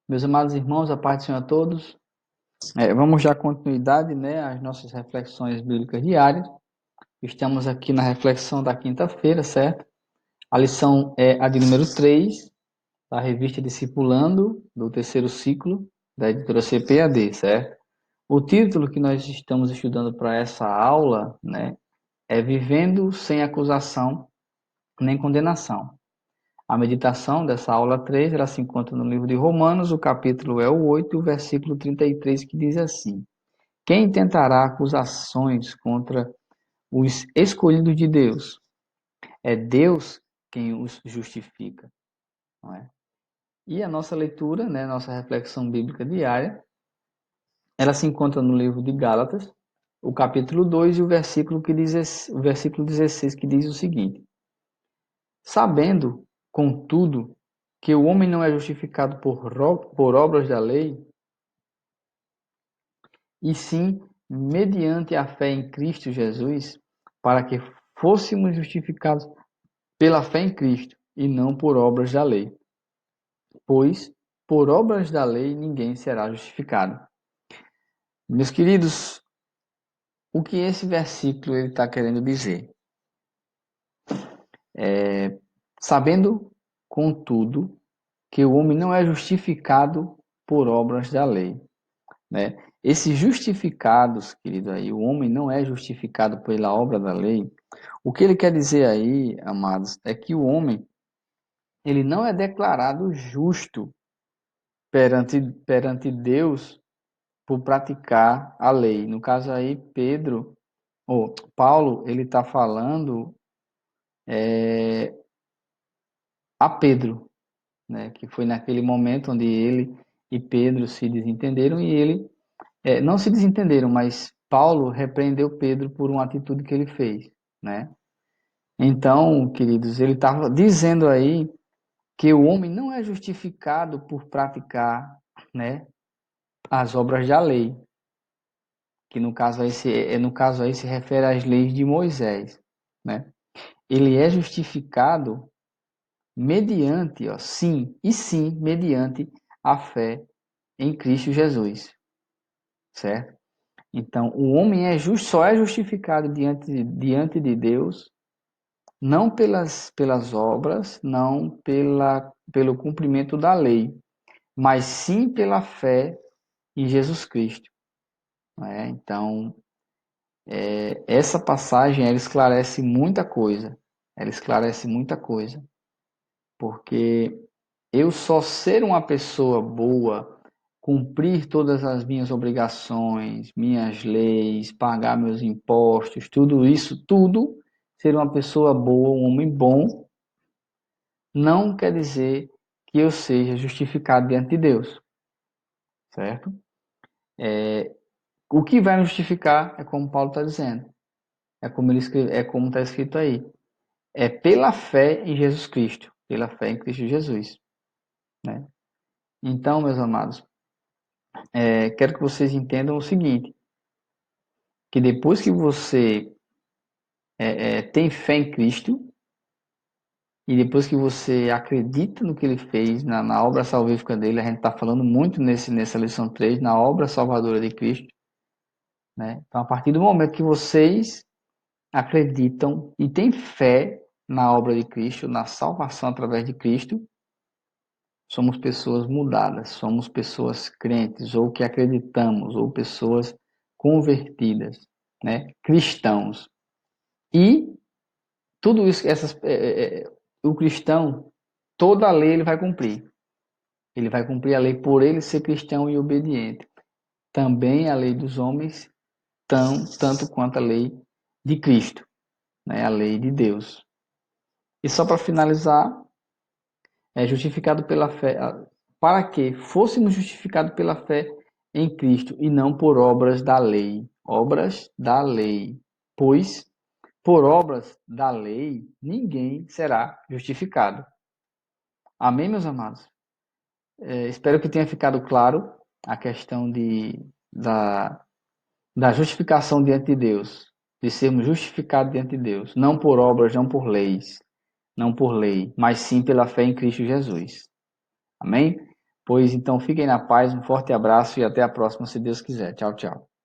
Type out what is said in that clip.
Meus amados irmãos, a paz do Senhor a todos. Vamos dar continuidade, às nossas reflexões bíblicas diárias. Estamos aqui na reflexão da quinta-feira, certo? A lição é a de número 3, da revista Discipulando, do terceiro ciclo, da editora CPAD, certo? O título que nós estamos estudando para essa aula, é Vivendo sem acusação nem condenação. A meditação dessa aula 3, ela se encontra no livro de Romanos, o capítulo é o 8, o versículo 33, que diz assim: Quem tentará acusações contra os escolhidos de Deus? É Deus quem os justifica, não é? E a nossa leitura, nossa reflexão bíblica diária, ela se encontra no livro de Gálatas, o capítulo 2 e o versículo 16, que diz o seguinte: Sabendo, contudo, que o homem não é justificado por obras da lei, e sim mediante a fé em Cristo Jesus, para que fôssemos justificados pela fé em Cristo e não por obras da lei. Pois, por obras da lei, ninguém será justificado. Meus queridos, o que esse versículo está querendo dizer? Sabendo, contudo, que o homem não é justificado por obras da lei. Esses justificados, querido, aí, o homem não é justificado pela obra da lei. O que ele quer dizer aí, amados, é que o homem, ele não é declarado justo perante Deus por praticar a lei. No caso aí, Paulo, ele está falando a Pedro, que foi naquele momento onde ele e Pedro se desentenderam e ele não se desentenderam, mas Paulo repreendeu Pedro por uma atitude que ele fez, né? Então, queridos, ele estava dizendo aí que o homem não é justificado por praticar, as obras da lei, que no caso aí se refere às leis de Moisés, né? Ele é justificado mediante, mediante a fé em Cristo Jesus, certo? Então, o homem só é justificado diante de Deus não pelas obras, não pelo cumprimento da lei, mas sim pela fé em Jesus Cristo. Então, essa passagem ela esclarece muita coisa. Ela esclarece muita coisa. Porque eu só ser uma pessoa boa, cumprir todas as minhas obrigações, minhas leis, pagar meus impostos, tudo isso, tudo, ser uma pessoa boa, um homem bom, não quer dizer que eu seja justificado diante de Deus, certo? O que vai me justificar é como Paulo está dizendo, é como está escrito aí, é pela fé em Jesus Cristo, pela fé em Cristo Jesus, né? Então, meus amados, quero que vocês entendam o seguinte, que depois que você tem fé em Cristo, e depois que você acredita no que ele fez, na obra salvífica dele, a gente está falando muito nessa lição 3 na obra salvadora de Cristo, né? Então, a partir do momento que vocês acreditam e têm fé na obra de Cristo, na salvação através de Cristo, somos pessoas mudadas, somos pessoas crentes, ou que acreditamos, ou pessoas convertidas, cristãos. E tudo isso, o cristão, toda a lei ele vai cumprir. Ele vai cumprir a lei por ele ser cristão e obediente. Também a lei dos homens, tanto quanto a lei de Cristo, a lei de Deus. E só para finalizar, é justificado pela fé, para que fôssemos justificados pela fé em Cristo e não por obras da lei. Obras da lei. Pois, por obras da lei, ninguém será justificado. Amém, meus amados? Espero que tenha ficado claro a questão da justificação diante de Deus, de sermos justificados diante de Deus, não por obras, não por leis, não por lei, mas sim pela fé em Cristo Jesus. Amém? Pois então fiquem na paz, um forte abraço e até a próxima, se Deus quiser. Tchau, tchau.